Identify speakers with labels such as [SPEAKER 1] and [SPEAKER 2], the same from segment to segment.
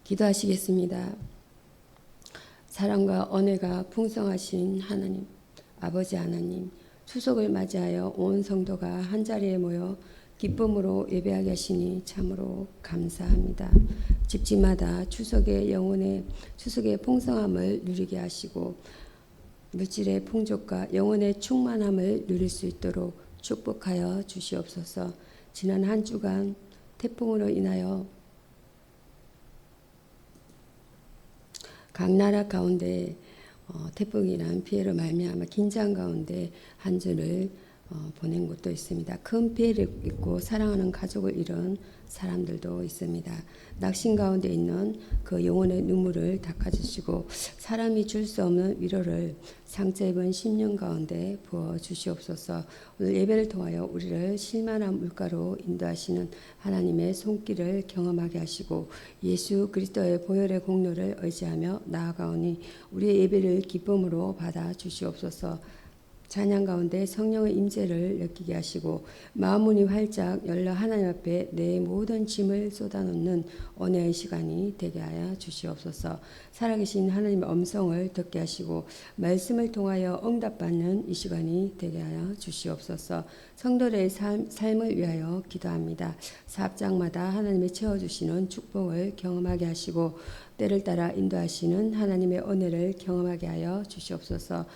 [SPEAKER 1] 기도하시겠습니다. 사랑과 은혜가 풍성하신 하나님, 아버지 하나님, 추석을 맞이하여 온 성도가 한자리에 모여 기쁨으로 예배하게 하시니 참으로 감사합니다. 집집마다 추석의 풍성함을 누리게 하시고 물질의 풍족과 영혼의 충만함을 누릴 수 있도록 축복하여 주시옵소서. 지난 한 주간 태풍으로 인하여 각 나라 가운데 태풍이란 피해로 말미암아 긴장 가운데 한 주를 보낸 곳도 있습니다. 큰 피해를 입고 사랑하는 가족을 잃은 사람들도 있습니다. 낙심 가운데 있는 그 영혼의 눈물을 닦아주시고 사람이 줄 수 없는 위로를 상처 입은 심령 가운데 부어주시옵소서. 오늘 예배를 통하여 우리를 실만한 물가로 인도하시는 하나님의 손길을 경험하게 하시고 예수 그리스도의 보혈의 공로를 의지하며 나아가오니 우리의 예배를 기쁨으로 받아 주시옵소서. 찬양 가운데 성령의 임재를 느끼게 하시고 마음문이 활짝 열려 하나님 앞에 내 모든 짐을 쏟아놓는 은혜의 시간이 되게 하여 주시옵소서. 살아계신 하나님의 음성을 듣게 하시고 말씀을 통하여 응답받는 이 시간이 되게 하여 주시옵소서. 성도들의 삶을 위하여 기도합니다. 사업장마다 하나님의 채워주시는 축복을 경험하게 하시고 때를 따라 인도하시는 하나님의 은혜를 경험하게 하여 주시옵소서.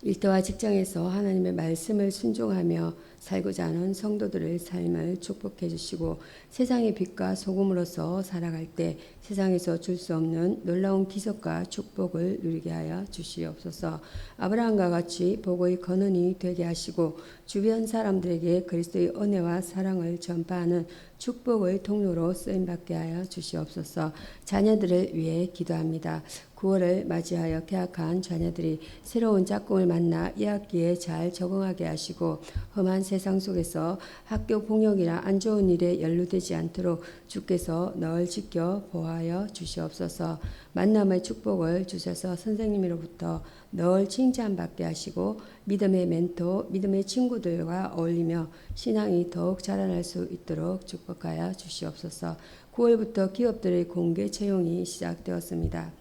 [SPEAKER 1] 일터와 직장에서 하나님의 말씀을 순종하며 살고자 하는 성도들의 삶을 축복해 주시고 세상의 빛과 소금으로서 살아갈 때 세상에서 줄 수 없는 놀라운 기적과 축복을 누리게 하여 주시옵소서. 아브라함과 같이 복의 근원이 되게 하시고 주변 사람들에게 그리스도의 은혜와 사랑을 전파하는 축복의 통로로 쓰임받게 하여 주시옵소서. 자녀들을 위해 기도합니다. 9월을 맞이하여 개학한 자녀들이 새로운 짝꿍을 만나 2학기에 잘 적응하게 하시고 험한 세상 속에서 학교 폭력이나 안 좋은 일에 연루되지 않도록 주께서 늘 지켜 보호하여 주시옵소서. 만남의 축복을 주셔서 선생님으로부터 늘 칭찬받게 하시고 믿음의 멘토, 믿음의 친구들과 어울리며 신앙이 더욱 자라날 수 있도록 축복하여 주시옵소서. 9월부터 기업들의 공개 채용이 시작되었습니다.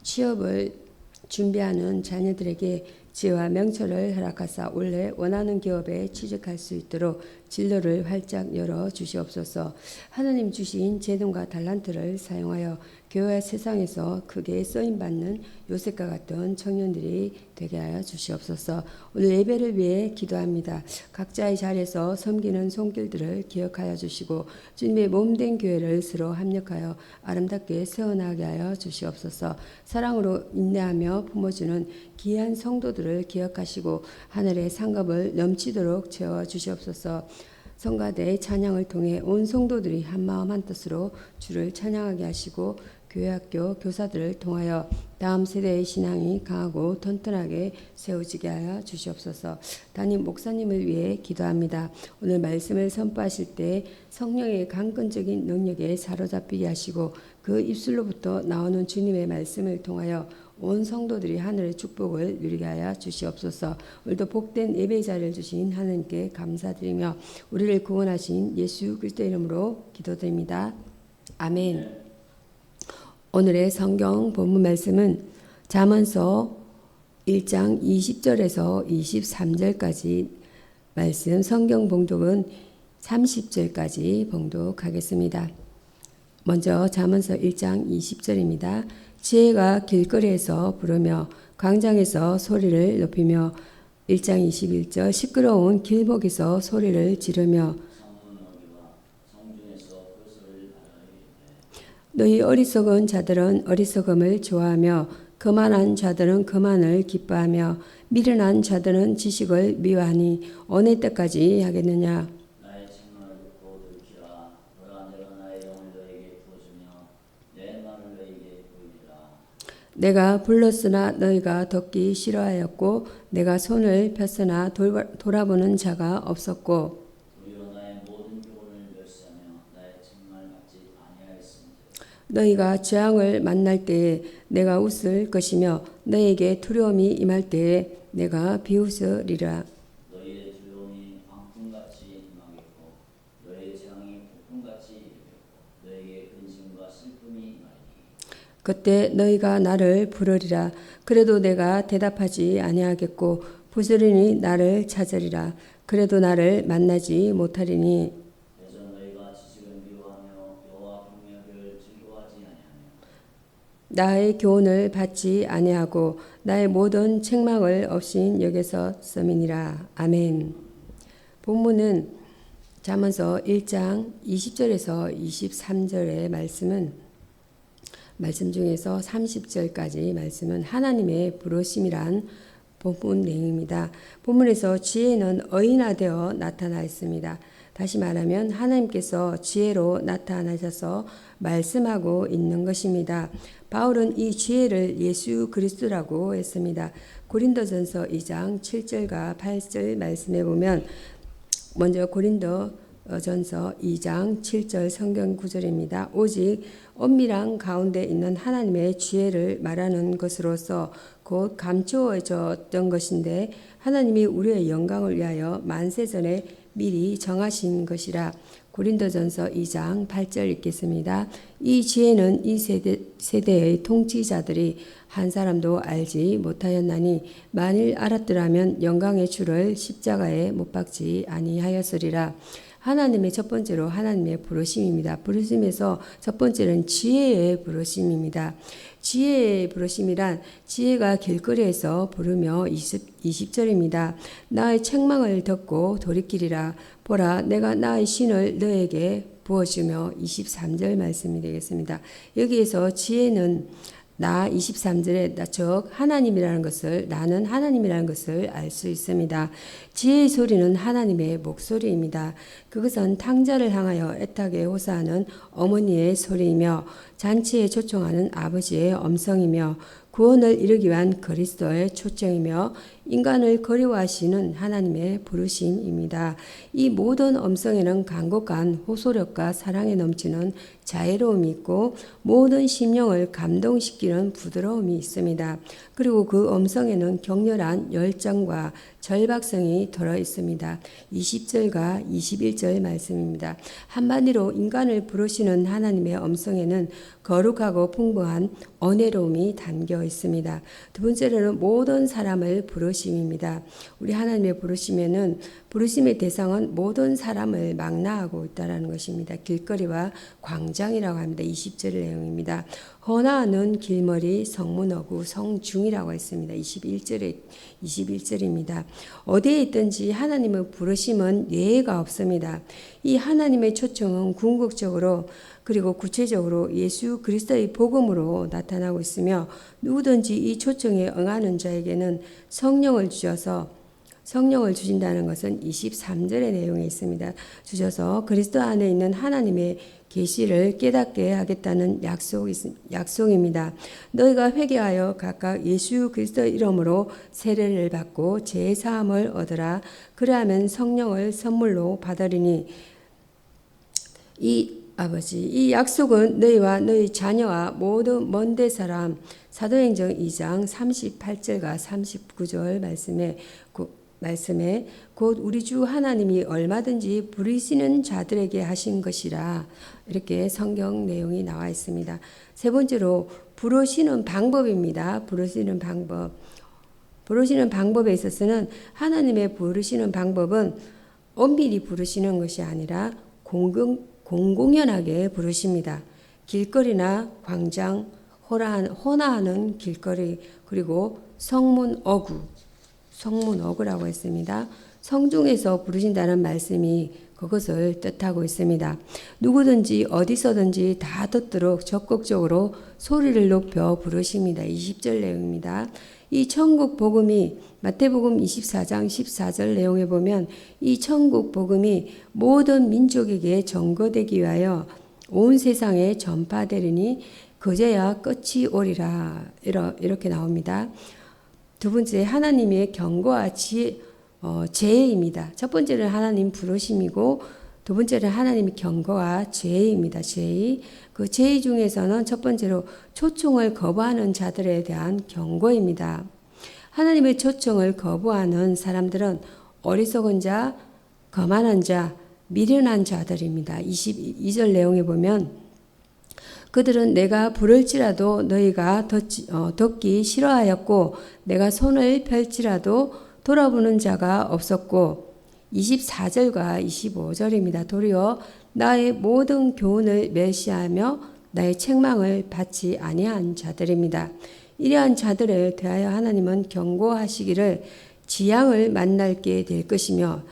[SPEAKER 1] 취업을 준비하는 자녀들에게 지혜와 명철을 허락하사 원래 원하는 기업에 취직할 수 있도록 진로를 활짝 열어 주시옵소서. 하나님 주신 재능과 달란트를 사용하여 교회 세상에서 크게 쓰임받는 요셉과 같은 청년들이 되게 하여 주시옵소서. 오늘 예배를 위해 기도합니다. 각자의 자리에서 섬기는 손길들을 기억하여 주시고 주님의 몸된 교회를 서로 합력하여 아름답게 세워나가게 하여 주시옵소서. 사랑으로 인내하며 품어주는 귀한 성도들을 기억하시고 하늘의 상급을 넘치도록 채워주시옵소서. 성가대의 찬양을 통해 온 성도들이 한마음 한뜻으로 주를 찬양하게 하시고 교회학교 교사들을 통하여 다음 세대의 신앙이 강하고 튼튼하게 세워지게 하여 주시옵소서. 담임 목사님을 위해 기도합니다. 오늘 말씀을 선포하실 때 성령의 강건적인 능력에 사로잡히게 하시고 그 입술로부터 나오는 주님의 말씀을 통하여 온 성도들이 하늘의 축복을 누리게 하여 주시옵소서. 오늘도 복된 예배의 자리를 주신 하나님께 감사드리며 우리를 구원하신 예수 그리스도의 이름으로 기도드립니다. 아멘. 오늘의 성경 본문 말씀은 잠언서 1장 20절에서 23절까지 말씀, 성경 봉독은 30절까지 봉독하겠습니다. 먼저 잠언서 1장 20절입니다. 지혜가 길거리에서 부르며 광장에서 소리를 높이며 1장 21절 시끄러운 길목에서 소리를 지르며 너희 어리석은 자들은 어리석음을 좋아하며 거만한 자들은 거만을 기뻐하며 미련한 자들은 지식을 미워하니 어느 때까지 하겠느냐.
[SPEAKER 2] 나의 책망을 듣고 들으키라. 너라 내가 나의 영을 너에게 부어주며 내 말을 너에게 보이리라.
[SPEAKER 1] 내가 불렀으나 너희가 듣기 싫어하였고 내가 손을 폈으나 돌아보는 자가 없었고
[SPEAKER 2] 도리어 나의 모든 교훈을 멸시하며 나의 책망을 받지 아니하였습니다.
[SPEAKER 1] 너희가 재앙을 만날 때에 내가 웃을 것이며 너희에게 두려움이 임할 때에 내가 비웃으리라.
[SPEAKER 2] 너희의 두려움이 광풍같이 임하겠고 너희의 재앙이 태풍같이 일으켰고 너에게 근심과 슬픔이 임하리니
[SPEAKER 1] 그때 너희가 나를 부르리라. 그래도 내가 대답하지 아니하겠고 부스러니 나를 찾으리라. 그래도 나를 만나지 못하리니
[SPEAKER 2] 그래서 너희가 지식을 미워하며 여호와 경외하기를 즐거워하지 아니하며
[SPEAKER 1] 나의 교훈을 받지 아니하고 나의 모든 책망을 없인 여기서 썸이니라. 아멘. 본문은 잠언서 1장 20절에서 23절의 말씀 중에서 30절까지 말씀은 하나님의 부르심이란 본문 내용입니다. 본문에서 지혜는 어인화되어 나타나 있습니다. 다시 말하면 하나님께서 지혜로 나타나셔서 말씀하고 있는 것입니다. 바울은 이 지혜를 예수 그리스도라고 했습니다. 고린도전서 2장 7절과 8절 말씀해 보면 먼저 고린도전서 2장 7절 성경 구절입니다. 오직 엄밀한 가운데 있는 하나님의 지혜를 말하는 것으로서 곧 감추어졌던 것인데 하나님이 우리의 영광을 위하여 만세전에 미리 정하신 것이라. 고린도전서 2장 8절 읽겠습니다. 이 지혜는 이 세대의 통치자들이 한 사람도 알지 못하였나니 만일 알았더라면 영광의 주를 십자가에 못 박지 아니하였으리라. 하나님의 첫 번째로 하나님의 부르심입니다. 부르심에서 첫 번째는 지혜의 부르심입니다. 지혜의 부르심이란 지혜가 길거리에서 부르며 20절입니다. 나의 책망을 듣고 돌이키리라. 보라 내가 나의 신을 너에게 부어주며 23절 말씀이 되겠습니다. 여기에서 지혜는 나 23절에 즉 하나님이라는 것을 나는 하나님이라는 것을 알 수 있습니다. 지혜의 소리는 하나님의 목소리입니다. 그것은 탕자를 향하여 애타게 호소하는 어머니의 소리이며 잔치에 초청하는 아버지의 음성이며 구원을 이루기 위한 그리스도의 초청이며 인간을 그리워하시는 하나님의 부르심입니다. 이 모든 음성에는 간곡한 호소력과 사랑에 넘치는 자애로움이 있고 모든 심령을 감동시키는 부드러움이 있습니다. 그리고 그 음성에는 격렬한 열정과 절박성이 들어 있습니다. 20절과 21절 말씀입니다. 한마디로 인간을 부르시는 하나님의 음성에는 거룩하고 풍부한 은혜로움이 담겨 있습니다. 두 번째로는 모든 사람을 부르심입니다. 우리 하나님의 부르심의 대상은 모든 사람을 망라하고 있다는 것입니다. 길거리와 광장이라고 합니다. 20절 내용입니다. 헌화하는 길머리 성문어구 성중이라고 했습니다. 21절입니다. 어디에 있든지 하나님의 부르심은 예외가 없습니다. 이 하나님의 초청은 궁극적으로 그리고 구체적으로 예수 그리스도의 복음으로 나타나고 있으며 누구든지 이 초청에 응하는 자에게는 성령을 주신다는 것은 23절의 내용에 있습니다. 주셔서 그리스도 안에 있는 하나님의 계시를 깨닫게 하겠다는 약속입니다. 너희가 회개하여 각각 예수 그리스도의 이름으로 세례를 받고 죄 사함을 얻으라. 그리하면 성령을 선물로 받으리니 이 약속은 너희와 너희 자녀와 모든 먼데 사람 사도행전 2장 38절과 39절 말씀에 곧 우리 주 하나님이 얼마든지 부르시는 자들에게 하신 것이라. 이렇게 성경 내용이 나와 있습니다. 세 번째로 부르시는 방법입니다. 부르시는 방법에 있어서는 하나님의 부르시는 방법은 엄밀히 부르시는 것이 아니라 공공연하게 부르십니다. 길거리나 광장, 혼화하는 길거리, 그리고 성문어구라고 했습니다. 성중에서 부르신다는 말씀이 그것을 뜻하고 있습니다. 누구든지 어디서든지 다 듣도록 적극적으로 소리를 높여 부르십니다. 20절 내용입니다. 이 천국 복음이 마태복음 24장 14절 내용에 보면 이 천국 복음이 모든 민족에게 전거되기 위하여 온 세상에 전파되리니 그제야 끝이 오리라. 이렇게 나옵니다. 두 번째 하나님의 경고와 죄입니다. 첫 번째는 하나님 부르심이고 두 번째는 하나님의 경고와 죄입니다. 그 죄 중에서는 첫 번째로 초청을 거부하는 자들에 대한 경고입니다. 하나님의 초청을 거부하는 사람들은 어리석은 자, 거만한 자, 미련한 자들입니다. 22절 내용에 보면 그들은 내가 부를지라도 너희가 듣기 싫어하였고 내가 손을 펼지라도 돌아보는 자가 없었고 24절과 25절입니다. 도리어 나의 모든 교훈을 멸시하며 나의 책망을 받지 아니한 자들입니다. 이러한 자들에 대하여 하나님은 경고하시기를 재앙을 만나게 될 것이며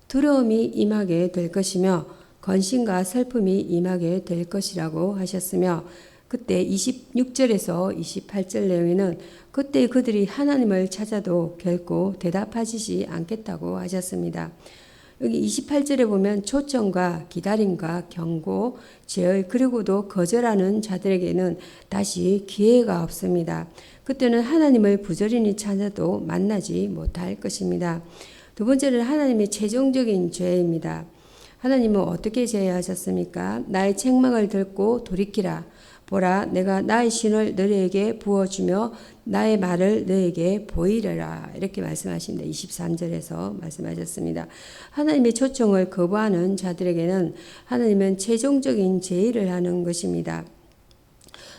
[SPEAKER 1] 두려움이 임하게 될 것이며 건심과 슬픔이 임하게 될 것이라고 하셨으며 그때 26절에서 28절 내용에는 그때 그들이 하나님을 찾아도 결코 대답하시지 않겠다고 하셨습니다. 여기 28절에 보면 초청과 기다림과 경고, 제의 그리고도 거절하는 자들에게는 다시 기회가 없습니다. 그때는 하나님을 부지런히 찾아도 만나지 못할 것입니다. 두 번째는 하나님의 최종적인 죄입니다. 하나님은 어떻게 제하셨습니까? 나의 책망을 듣고 돌이키라. 보라, 내가 나의 신을 너희에게 부어주며 나의 말을 너희에게 보이려라. 이렇게 말씀하십니다. 23절에서 말씀하셨습니다. 하나님의 초청을 거부하는 자들에게는 하나님은 최종적인 제의를 하는 것입니다.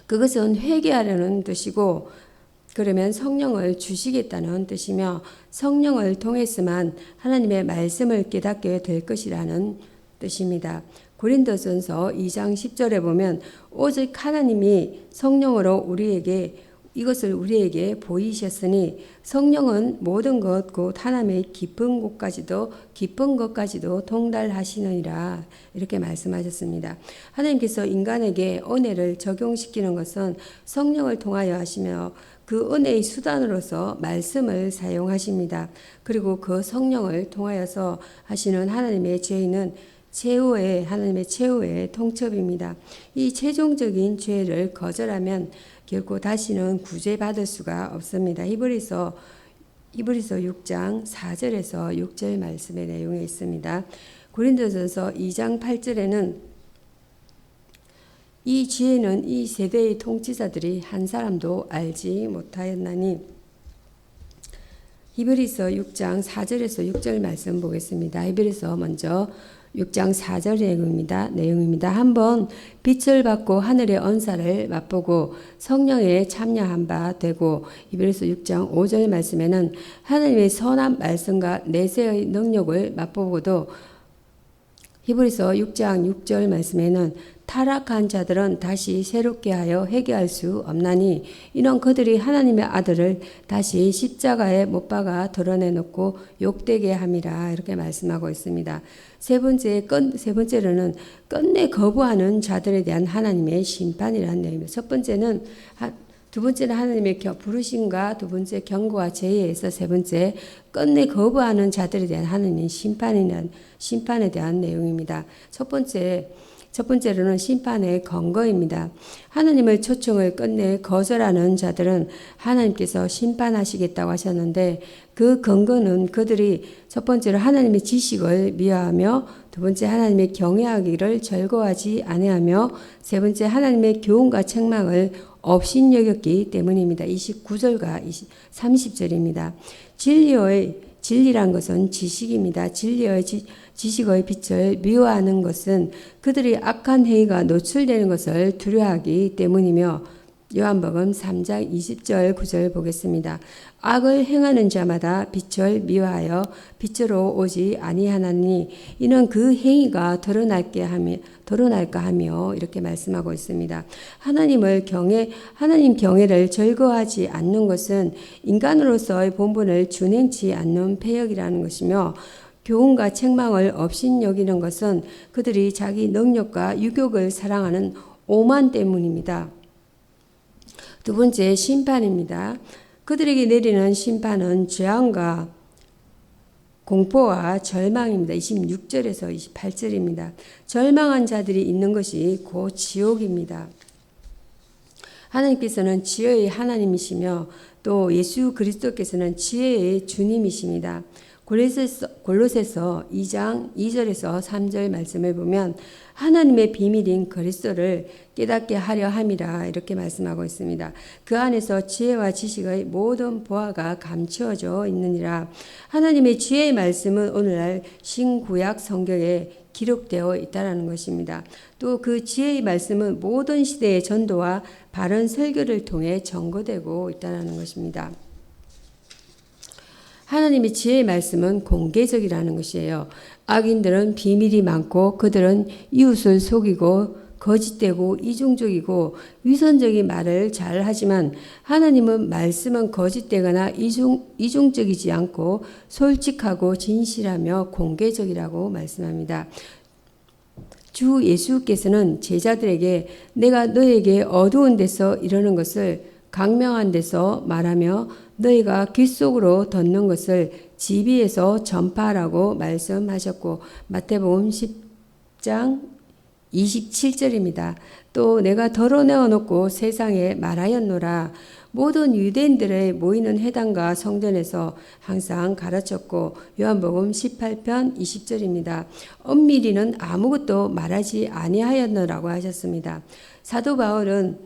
[SPEAKER 1] 그것은 회개하려는 뜻이고 그러면 성령을 주시겠다는 뜻이며 성령을 통해서만 하나님의 말씀을 깨닫게 될 것이라는 뜻입니다. 고린도전서 2장 10절에 보면 오직 하나님이 성령으로 이것을 우리에게 보이셨으니 성령은 모든 것 곧 하나님의 깊은 것까지도 통달하시느니라 이렇게 말씀하셨습니다. 하나님께서 인간에게 은혜를 적용시키는 것은 성령을 통하여 하시며 그 은혜의 수단으로서 말씀을 사용하십니다. 그리고 그 성령을 통하여서 하시는 하나님의 죄는 하나님의 최후의 통첩입니다. 이 최종적인 죄를 거절하면 결코 다시는 구제받을 수가 없습니다. 히브리서 6장 4절에서 6절 말씀의 내용에 있습니다. 고린도전서 2장 8절에는 이 지혜는 이 세대의 통치자들이 한 사람도 알지 못하였나니 히브리서 6장 4절에서 6절 말씀 보겠습니다. 히브리서 먼저 6장 4절 내용입니다. 한번 빛을 받고 하늘의 언사를 맛보고 성령에 참여한 바 되고 히브리서 6장 5절 말씀에는 하나님의 선한 말씀과 내세의 능력을 맛보고도 히브리서 6장 6절 말씀에는 타락한 자들은 다시 새롭게 하여 회개할 수 없나니 이는 그들이 하나님의 아들을 다시 십자가에 못 박아 드러내놓고 욕되게 함이라 이렇게 말씀하고 있습니다. 세 번째로는 끝내 거부하는 자들에 대한 하나님의 심판이라는 내용입니다. 두 번째는 하나님의 부르심과 두 번째 경고와 제의에서 세 번째 끝내 거부하는 자들에 대한 하나님의 심판에 대한 내용입니다. 첫 번째로는 심판의 근거입니다. 하나님의 초청을 끝내 거절하는 자들은 하나님께서 심판하시겠다고 하셨는데 그 근거는 그들이 첫 번째로 하나님의 지식을 미워하며 두 번째 하나님의 경외하기를 절거하지 아니하며 세 번째 하나님의 교훈과 책망을 업신여겼기 때문입니다. 29절과 30절입니다. 진리란 것은 지식입니다. 진리의 지식의 빛을 미워하는 것은 그들이 악한 행위가 노출되는 것을 두려워하기 때문이며 요한복음 3장 20절 9절 보겠습니다. 악을 행하는 자마다 빛을 미워하여 빛으로 오지 아니하나니 이는 그 행위가 드러날까 하며 이렇게 말씀하고 있습니다. 하나님 경외를 절거하지 않는 것은 인간으로서의 본분을 준행치 않는 패역이라는 것이며 교훈과 책망을 업신여기는 것은 그들이 자기 능력과 유욕을 사랑하는 오만 때문입니다. 두 번째 심판입니다. 그들에게 내리는 심판은 재앙과 공포와 절망입니다. 26절에서 28절입니다. 절망한 자들이 있는 것이 곧 지옥입니다. 하나님께서는 지혜의 하나님이시며 또 예수 그리스도께서는 지혜의 주님이십니다. 골로새서 2장 2절에서 3절 말씀을 보면 하나님의 비밀인 그리스도를 깨닫게 하려 함이라 이렇게 말씀하고 있습니다. 그 안에서 지혜와 지식의 모든 보화가 감추어져 있느니라. 하나님의 지혜의 말씀은 오늘날 신구약 성경에 기록되어 있다는 것입니다. 또 그 지혜의 말씀은 모든 시대의 전도와 바른 설교를 통해 전거되고 있다는 것입니다. 하나님의 지혜의 말씀은 공개적이라는 것이에요. 악인들은 비밀이 많고 그들은 이웃을 속이고 거짓되고 이중적이고 위선적인 말을 잘 하지만 하나님은 말씀은 거짓되거나 이중적이지 않고 솔직하고 진실하며 공개적이라고 말씀합니다. 주 예수께서는 제자들에게 내가 너에게 어두운 데서 이러는 것을 강명한 데서 말하며 너희가 귓 속으로 덧는 것을 지비에서 전파하라고 말씀하셨고 마태복음 10장 27절입니다. 또 내가 덜어내어 놓고 세상에 말하였노라. 모든 유대인들의 모이는 회당과 성전에서 항상 가르쳤고 요한복음 18편 20절입니다. 엄밀히는 아무것도 말하지 아니하였노라고 하셨습니다. 사도 바울은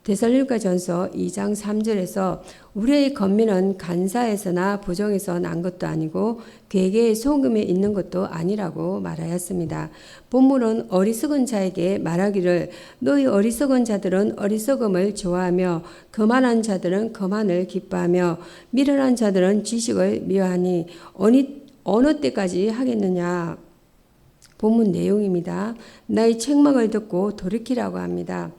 [SPEAKER 1] 데살로니가전서 2장 3절에서 우리의 권면은 간사에서나 부정에서 난 것도 아니고 괴계의 소금에 있는 것도 아니라고 말하였습니다. 본문은 어리석은 자에게 말하기를 너희 어리석은 자들은 어리석음을 좋아하며 거만한 자들은 거만을 기뻐하며 미련한 자들은 지식을 미워하니 어느 때까지 하겠느냐. 본문 내용입니다. 나의 책망을 듣고 돌이키라고 합니다.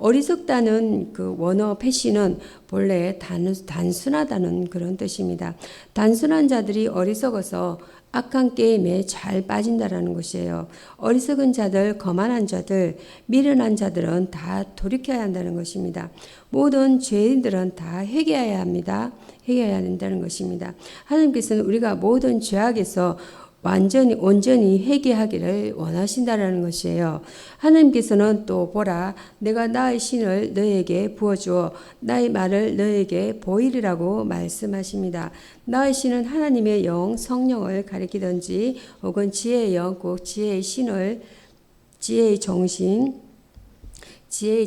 [SPEAKER 1] 어리석다는 그 원어 패시는 본래 단순하다는 그런 뜻입니다. 단순한 자들이 어리석어서 악한 게임에 잘 빠진다라는 것이에요. 어리석은 자들, 거만한 자들, 미련한 자들은 다 돌이켜야 한다는 것입니다. 모든 죄인들은 다 회개해야 합니다. 회개해야 된다는 것입니다. 하나님께서는 우리가 모든 죄악에서 온전히 회개하기를 원하신다라는 것이에요. 하나님께서는 또 보라 내가 나의 신을 너에게 부어주어 나의 말을 너에게 보이리라고 말씀하십니다. 나의 신은 하나님의 영 성령을 가리키든지 혹은 지혜의 영 꼭 지혜의 신을 지혜의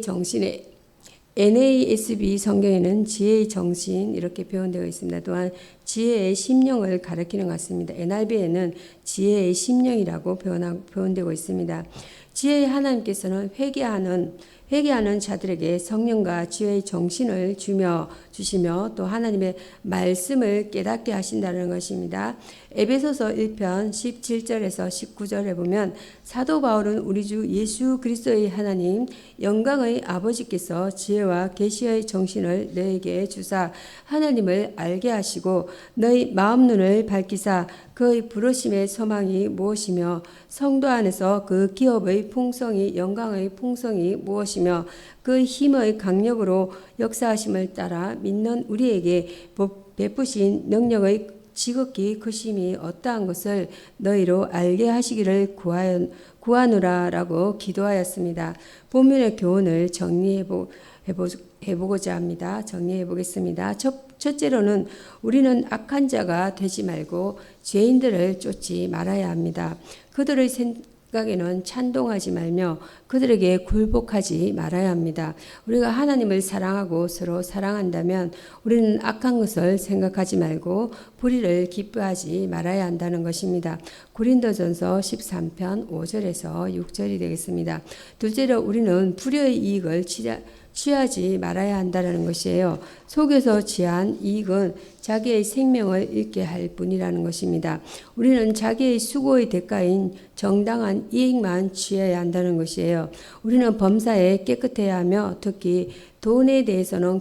[SPEAKER 1] 정신에 NASB 성경에는 지혜의 정신 이렇게 표현되어 있습니다. 또한 지혜의 심령을 가리키는 것 같습니다. NIV에는 지혜의 심령이라고 표현되고 있습니다. 지혜의 하나님께서는 회개하는 자들에게 성령과 지혜의 정신을 주시며 또 하나님의 말씀을 깨닫게 하신다는 것입니다. 에베소서 1편 17절에서 19절에 보면 사도 바울은 우리 주 예수 그리스도의 하나님 영광의 아버지께서 지혜와 계시의 정신을 너에게 주사 하나님을 알게 하시고 너희 마음 눈을 밝히사 그의 부르심의 소망이 무엇이며 성도 안에서 그 기업의 풍성이 영광의 풍성이 무엇이며 그 힘의 강력으로 역사하심을 따라 믿는 우리에게 베푸신 능력의 지극히 크심이 어떠한 것을 너희로 알게 하시기를 구하노라라고 기도하였습니다. 본문의 교훈을 정리해보고자 합니다. 정리해보겠습니다. 첫째로는 우리는 악한 자가 되지 말고 죄인들을 쫓지 말아야 합니다. 그들의 생각에는 찬동하지 말며 그들에게 굴복하지 말아야 합니다. 우리가 하나님을 사랑하고 서로 사랑한다면 우리는 악한 것을 생각하지 말고 불의를 기뻐하지 말아야 한다는 것입니다. 고린도전서 13편 5절에서 6절이 되겠습니다. 둘째로 우리는 불의의 이익을 취하지 말아야 한다는 것이에요. 속여서 취한 이익은 자기의 생명을 잃게 할 뿐이라는 것입니다. 우리는 자기의 수고의 대가인 정당한 이익만 취해야 한다는 것이에요. 우리는 범사에 깨끗해야 하며 특히 돈에 대해서는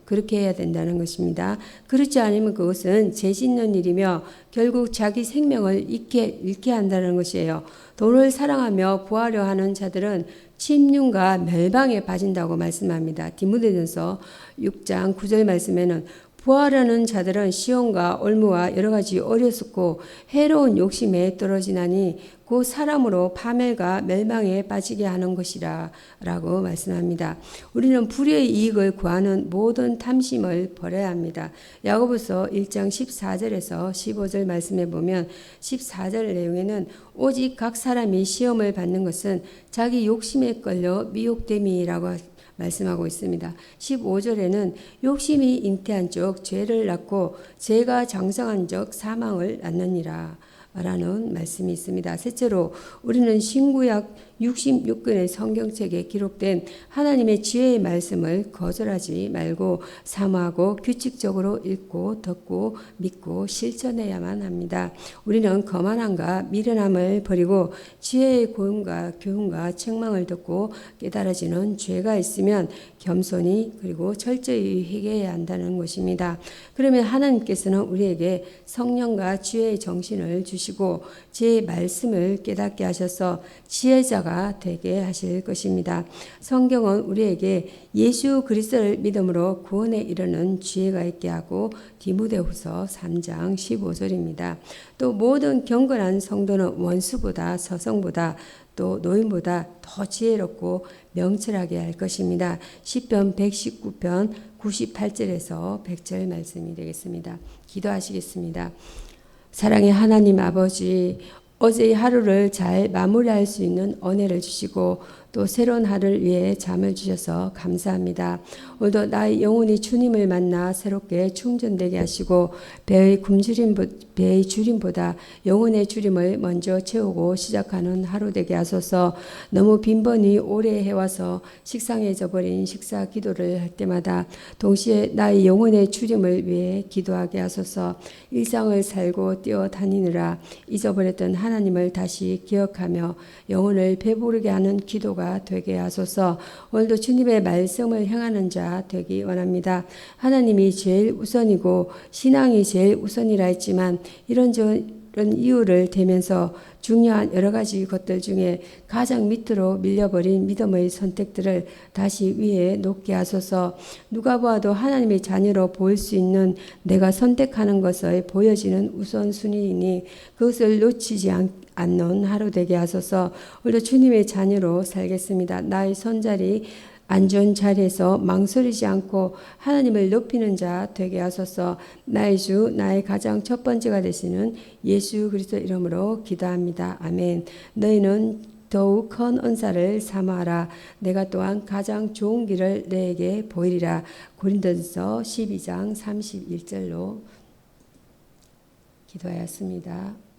[SPEAKER 1] 그렇게 해야 된다는 것입니다. 그렇지 않으면 그것은 죄 짓는 일이며 결국 자기 생명을 잃게 한다는 것이에요. 돈을 사랑하며 부하려 하는 자들은 침륜과 멸망에 빠진다고 말씀합니다. 디모데전서 6장 9절 말씀에는 부하려는 자들은 시험과 올무와 여러 가지 어리석고 해로운 욕심에 떨어지나니 그 사람으로 파멸과 멸망에 빠지게 하는 것이라 라고 말씀합니다. 우리는 불의의 이익을 구하는 모든 탐심을 버려야 합니다. 야고보서 1장 14절에서 15절 말씀에 보면 14절 내용에는 오직 각 사람이 시험을 받는 것은 자기 욕심에 끌려 미혹됨이라고 말씀하고 있습니다. 15절에는 욕심이 잉태한 적 죄를 낳고 죄가 장성한 적 사망을 낳느니라 라는 말씀이 있습니다. 셋째로 우리는 신구약 66권의 성경책에 기록된 하나님의 지혜의 말씀을 거절하지 말고 사모하고 규칙적으로 읽고 듣고 믿고 실천해야만 합니다. 우리는 거만함과 미련함을 버리고 지혜의 고음과 교훈과 책망을 듣고 깨달아지는 죄가 있으면 겸손히 그리고 철저히 회개해야 한다는 것입니다. 그러면 하나님께서는 우리에게 성령과 지혜의 정신을 주시고 지혜의 말씀을 깨닫게 하셔서 지혜자가 되게 하실 것입니다. 성경은 우리에게 예수 그리스도를 믿음으로 구원에 이르는 지혜가 있게 하고 디모데후서 3장 15절입니다. 또 모든 경건한 성도는 원수보다 서성보다 또 노인보다 더 지혜롭고 명철하게 할 것입니다. 시편 119편 98절에서 100절 말씀이 되겠습니다. 기도하시겠습니다. 사랑의 하나님 아버지, 어제의 하루를 잘 마무리할 수 있는 은혜를 주시고 또 새로운 하루를 위해 잠을 주셔서 감사합니다. 오늘도 나의 영혼이 주님을 만나 새롭게 충전되게 하시고 배의 주림보다 영혼의 주림을 먼저 채우고 시작하는 하루 되게 하소서. 너무 빈번히 오래 해와서 식상해져 버린 식사 기도를 할 때마다 동시에 나의 영혼의 주림을 위해 기도하게 하소서. 일상을 살고 뛰어다니느라 잊어버렸던 하나님을 다시 기억하며 영혼을 배부르게 하는 기도가 되게 하소서. 오늘도 주님의 말씀을 행하는 자 되기 원합니다. 하나님이 제일 우선이고 신앙이 제일 우선이라 했지만 이런 이유를 대면서 중요한 여러 가지 것들 중에 가장 밑으로 밀려버린 믿음의 선택들을 다시 위에 놓게 하소서. 누가 보아도 하나님의 자녀로 보일 수 있는 내가 선택하는 것을 보여지는 우선순위이니 그것을 놓치지 않는 하루 되게 하소서. 오늘도 주님의 자녀로 살겠습니다. 나의 손자리 안전 자리에서 망설이지 않고 하나님을 높이는 자 되게 하소서. 나의 주, 나의 가장 첫 번째가 되시는 예수 그리스도 이름으로 기도합니다. 아멘. 너희는 더욱 큰 은사를 사모하라. 내가 또한 가장 좋은 길을 너에게 보이리라. 고린도전서 12장 31절로 기도하였습니다.